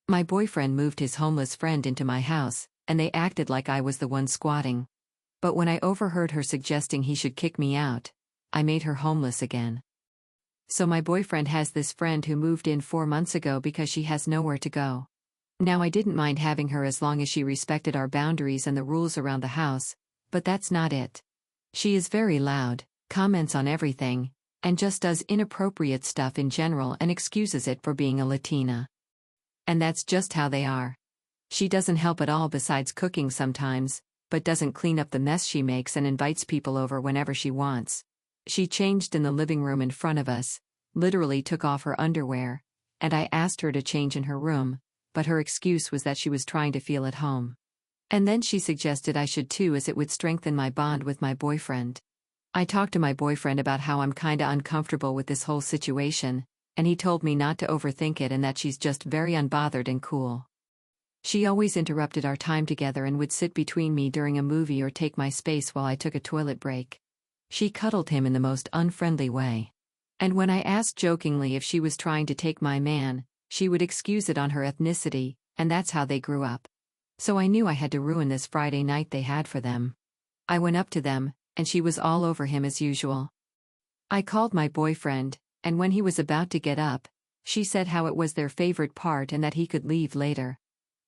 My boyfriend moved his homeless friend into my house, and they acted like I was the one squatting. But when I overheard her suggesting he should kick me out, I made her homeless again. So my boyfriend has this friend who moved in 4 months ago because she has nowhere to go. Now I didn't mind having her as long as she respected our boundaries and the rules around the house, but that's not it. She is very loud, comments on everything, and just does inappropriate stuff in general and excuses it for being a Latina. And that's just how they are. She doesn't help at all besides cooking sometimes, but doesn't clean up the mess she makes and invites people over whenever she wants. She changed in the living room in front of us, literally took off her underwear, and I asked her to change in her room, but her excuse was that she was trying to feel at home. And then she suggested I should too, as it would strengthen my bond with my boyfriend. I talked to my boyfriend about how I'm kinda uncomfortable with this whole situation, and he told me not to overthink it and that she's just very unbothered and cool. She always interrupted our time together and would sit between me during a movie or take my space while I took a toilet break. She cuddled him in the most unfriendly way. And when I asked jokingly if she was trying to take my man, she would excuse it on her ethnicity, and that's how they grew up. So I knew I had to ruin this Friday night they had for them. I went up to them, and she was all over him as usual. I called my boyfriend, and when he was about to get up, she said how it was their favorite part and that he could leave later.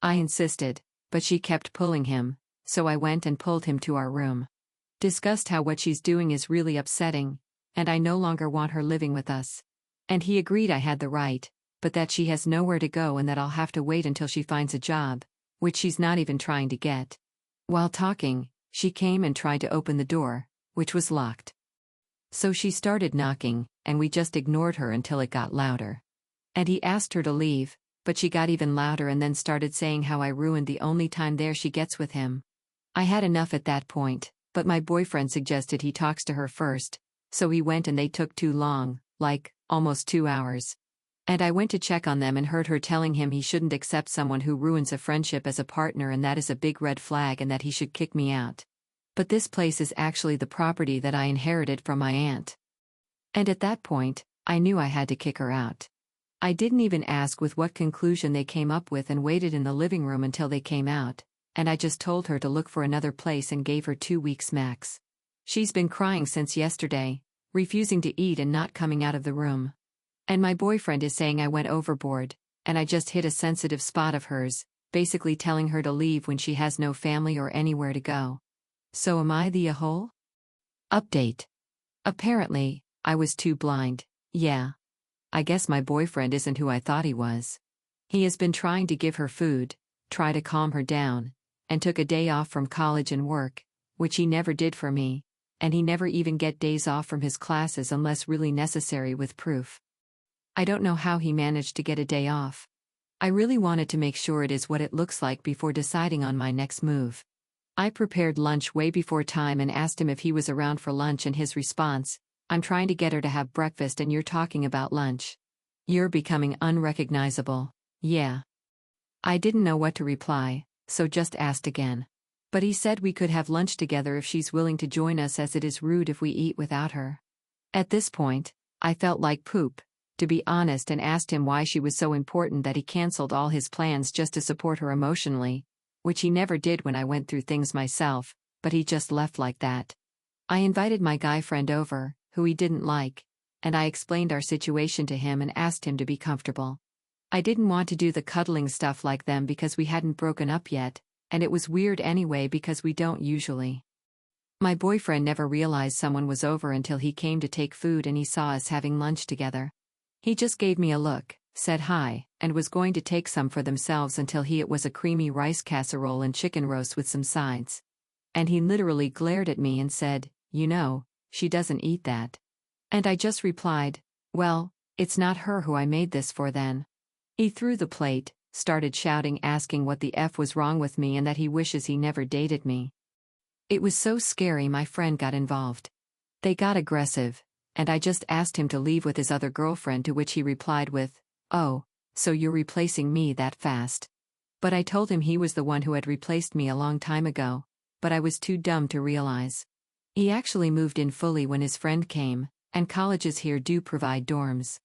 I insisted, but she kept pulling him, so I went and pulled him to our room. Discussed how what she's doing is really upsetting, and I no longer want her living with us. And he agreed I had the right, but that she has nowhere to go and that I'll have to wait until she finds a job, which she's not even trying to get. While talking, she came and tried to open the door, which was locked. So she started knocking, and we just ignored her until it got louder. And he asked her to leave, but she got even louder and then started saying how I ruined the only time there she gets with him. I had enough at that point, but my boyfriend suggested he talks to her first, so he went and they took too long, like, almost 2 hours. And I went to check on them and heard her telling him he shouldn't accept someone who ruins a friendship as a partner and that is a big red flag and that he should kick me out. But this place is actually the property that I inherited from my aunt. And at that point, I knew I had to kick her out. I didn't even ask with what conclusion they came up with and waited in the living room until they came out, and I just told her to look for another place and gave her 2 weeks max. She's been crying since yesterday, refusing to eat and not coming out of the room. And my boyfriend is saying I went overboard, and I just hit a sensitive spot of hers, basically telling her to leave when she has no family or anywhere to go. So am I the a-hole? Update. Apparently, I was too blind. Yeah. I guess my boyfriend isn't who I thought he was. He has been trying to give her food, try to calm her down, and took a day off from college and work, which he never did for me, and he never even get days off from his classes unless really necessary with proof. I don't know how he managed to get a day off. I really wanted to make sure it is what it looks like before deciding on my next move. I prepared lunch way before time and asked him if he was around for lunch and his response, "I'm trying to get her to have breakfast and you're talking about lunch. You're becoming unrecognizable." Yeah. I didn't know what to reply, so just asked again. But he said we could have lunch together if she's willing to join us as it is rude if we eat without her. At this point, I felt like poop, to be honest, and asked him why she was so important that he canceled all his plans just to support her emotionally, which he never did when I went through things myself, but he just left like that. I invited my guy friend over, who he didn't like, and I explained our situation to him and asked him to be comfortable. I didn't want to do the cuddling stuff like them because we hadn't broken up yet, and it was weird anyway because we don't usually. My boyfriend never realized someone was over until he came to take food and he saw us having lunch together. He just gave me a look, said hi, and was going to take some for themselves until it was a creamy rice casserole and chicken roast with some sides. And he literally glared at me and said, "You know, she doesn't eat that." And I just replied, "Well, it's not her who I made this for then." He threw the plate, started shouting, asking what the F was wrong with me and that he wishes he never dated me. It was so scary my friend got involved. They got aggressive, and I just asked him to leave with his other girlfriend, to which he replied with, "Oh, so you're replacing me that fast?" But I told him he was the one who had replaced me a long time ago, but I was too dumb to realize. He actually moved in fully when his friend came, and colleges here do provide dorms.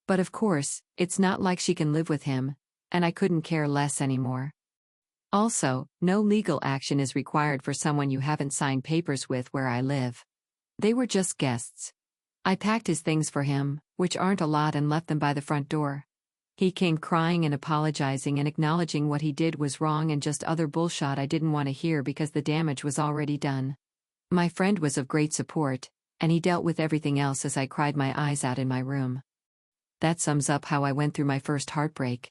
But of course, it's not like she can live with him, and I couldn't care less anymore. Also, no legal action is required for someone you haven't signed papers with where I live. They were just guests. I packed his things for him, which aren't a lot, and left them by the front door. He came crying and apologizing and acknowledging what he did was wrong and just other bullshit I didn't want to hear because the damage was already done. My friend was of great support, and he dealt with everything else as I cried my eyes out in my room. That sums up how I went through my first heartbreak.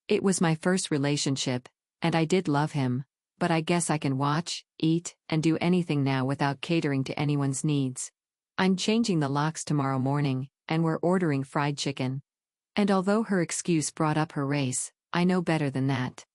It was my first relationship, and I did love him, but I guess I can watch, eat, and do anything now without catering to anyone's needs. I'm changing the locks tomorrow morning, and we're ordering fried chicken. And although her excuse brought up her race, I know better than that.